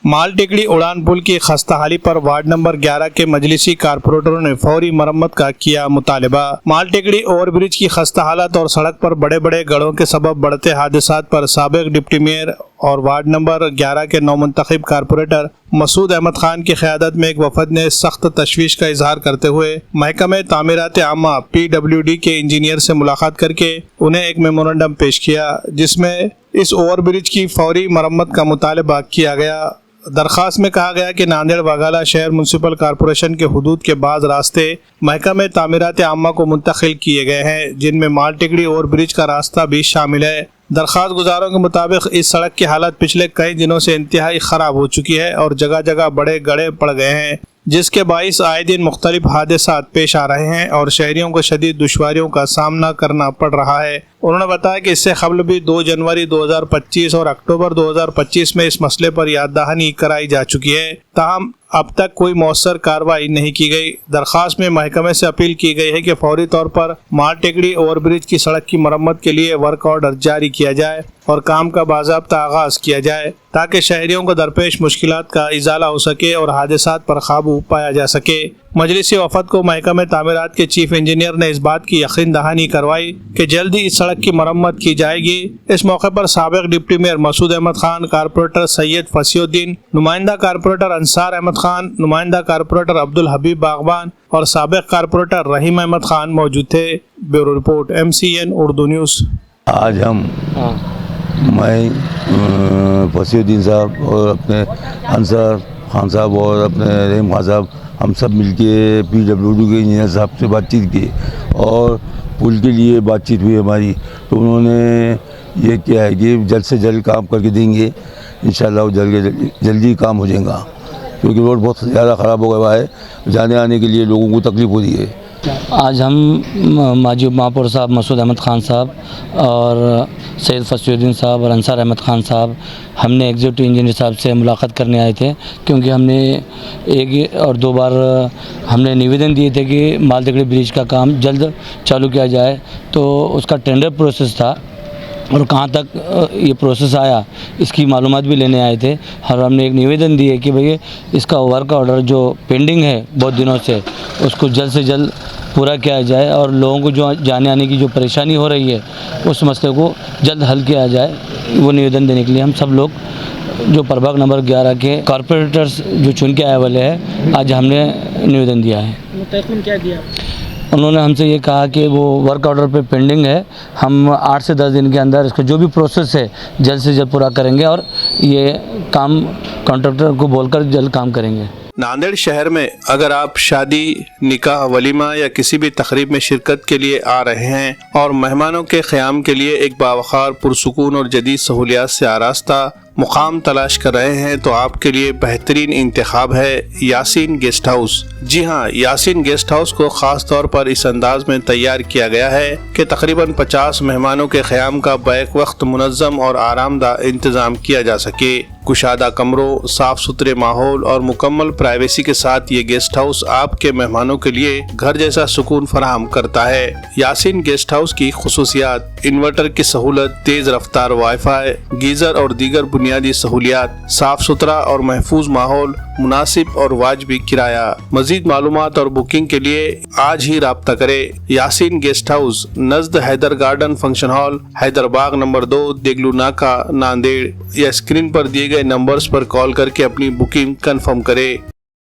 مال ٹکڑی اڑان پل کی خستہ حالی پر وارڈ نمبر 11 کے مجلسی کارپوریٹروں نے فوری مرمت کا کیا مطالبہ۔ مال ٹکڑی اوور برج کی خستہ حالت اور سڑک پر بڑے بڑے گڑھوں کے سبب بڑھتے حادثات پر سابق ڈپٹی میئر اور وارڈ نمبر 11 کے نومنتخب کارپوریٹر مسعود احمد خان کی قیادت میں ایک وفد نے سخت تشویش کا اظہار کرتے ہوئے محکمہ تعمیرات عامہ PWD کے انجینئر سے ملاقات کر کے انہیں ایک میمورنڈم پیش کیا، جس میں اس اوور برج کی فوری مرمت کا مطالبہ کیا گیا۔ درخواست میں کہا گیا کہ ناندیڑ واگالہ شہر میونسپل کارپوریشن کے حدود کے بعض راستے محکمہ تعمیرات عامہ کو منتقل کیے گئے ہیں، جن میں مال ٹکڑی اوور برج کا راستہ بھی شامل ہے۔ درخواست گزاروں کے مطابق اس سڑک کی حالت پچھلے کئی دنوں سے انتہائی خراب ہو چکی ہے اور جگہ جگہ بڑے گڑھے پڑ گئے ہیں، جس کے باعث آئے دن مختلف حادثات پیش آ رہے ہیں اور شہریوں کو شدید دشواریوں کا سامنا کرنا پڑ رہا ہے۔ انہوں نے بتایا کہ اس سے قبل بھی 2 جنوری 2025 اور اکتوبر 2025 میں اس مسئلے پر یاد دہانی کرائی جا چکی ہے، تاہم اب تک کوئی مؤثر کارروائی نہیں کی گئی۔ درخواست میں محکمے سے اپیل کی گئی ہے کہ فوری طور پر مال ٹکڑی اوور برج کی سڑک کی مرمت کے لیے ورک آرڈر جاری کیا جائے اور کام کا باضابطہ آغاز کیا جائے تاکہ شہریوں کو درپیش مشکلات کا ازالہ ہو سکے اور حادثات پر قابو پایا جا سکے۔ مجلسی وفد کو محکمہ تعمیرات کے چیف انجینئر نے اس بات کی یقین دہانی کروائی کہ جلد ہی اس سڑک کی مرمت کی جائے گی۔ اس موقع پر سابق ڈپٹی میئر مسعود احمد خان، کارپوریٹر سید فصیح الدین، نمائندہ کارپوریٹر انصار احمد خان، نمائندہ کارپوریٹر عبدالحبیب باغبان اور سابق کارپوریٹر رحیم احمد خان موجود تھے۔ Bureau report MCN Urdu news. آج میں فصیح الدین صاحب اور اپنے انصار خان صاحب اور اپنے رحیم خان صاحب ہم سب مل کے PWD کے انجینئر صاحب سے بات چیت کی اور پل کے لیے بات چیت ہوئی ہماری، تو انہوں نے یہ کیا ہے کہ جلد سے جلد کام کر کے دیں گے، انشاءاللہ جلدی کام ہو جائے گا، کیونکہ روڈ بہت زیادہ خراب ہو گیا ہے، جانے آنے کے لیے لوگوں کو تکلیف ہو رہی ہے۔ آج ہم ماجد مہاپور صاحب، مسعود احمد خان صاحب اور سید فصیح الدین صاحب اور انصار احمد خان صاحب ہم نے ایگزیکٹو انجینئر صاحب سے ملاقات کرنے آئے تھے، کیونکہ ہم نے 1 اور 2 بار ہم نے نویدن دیے تھے کہ مال ٹکڑی برج کا کام جلد چالو کیا جائے، تو اس کا ٹینڈر پروسیس تھا اور کہاں تک یہ پروسیس آیا اس کی معلومات بھی لینے آئے تھے، اور ہم نے ایک نویدن دی ہے کہ بھئی اس کا ورک آرڈر جو پینڈنگ ہے بہت دنوں سے اس کو جلد سے جلد پورا کیا جائے اور لوگوں کو جو جانے آنے کی جو پریشانی ہو رہی ہے اس مسئلے کو جلد حل کیا جائے۔ وہ نویدن دینے کے لیے ہم سب لوگ جو پربھاگ نمبر 11 کے کارپوریٹرز جو چن کے آئے والے ہیں، آج ہم نے نویدن دیا ہے۔ متعلق کیا دیا؟ انہوں نے ہم سے یہ کہا کہ وہ ورک آرڈر پہ پینڈنگ ہے، ہم 8 سے 10 دن کے اندر اس کا جو بھی پروسیس ہے جلد سے جلد پورا کریں گے اور یہ کام کانٹریکٹر کو بول کر جلد کام کریں گے۔ ناندیڑ شہر میں اگر آپ شادی، نکاح، ولیمہ یا کسی بھی تقریب میں شرکت کے لیے آ رہے ہیں اور مہمانوں کے قیام کے لیے ایک باوقار، پرسکون اور جدید سہولیات سے آراستہ مقام تلاش کر رہے ہیں تو آپ کے لیے بہترین انتخاب ہے یاسین گیسٹ ہاؤس۔ جی ہاں، یاسین گیسٹ ہاؤس کو خاص طور پر اس انداز میں تیار کیا گیا ہے کہ تقریباً 50 مہمانوں کے قیام کا بیک وقت منظم اور آرام دہ انتظام کیا جا سکے۔ کشادہ کمروں، صاف ستھرے ماحول اور مکمل پرائیویسی کے ساتھ یہ گیسٹ ہاؤس آپ کے مہمانوں کے لیے گھر جیسا سکون فراہم کرتا ہے۔ یاسین گیسٹ ہاؤس کی خصوصیات: انورٹر کی سہولت، تیز رفتار وائی فائی، گیزر اور دیگر بنیادی سہولیات، صاف ستھرا اور محفوظ ماحول، مناسب اور واجبی کرایہ۔ مزید معلومات اور بکنگ کے لیے آج ہی رابطہ کریں۔ یاسین گیسٹ ہاؤس نزد Haider garden function hall, Haider Bagh number 2، دیگلو ناکا، Nanded, یا اسکرین پر دیے گئے نمبرز پر کال کر کے اپنی بکنگ کنفرم کریں۔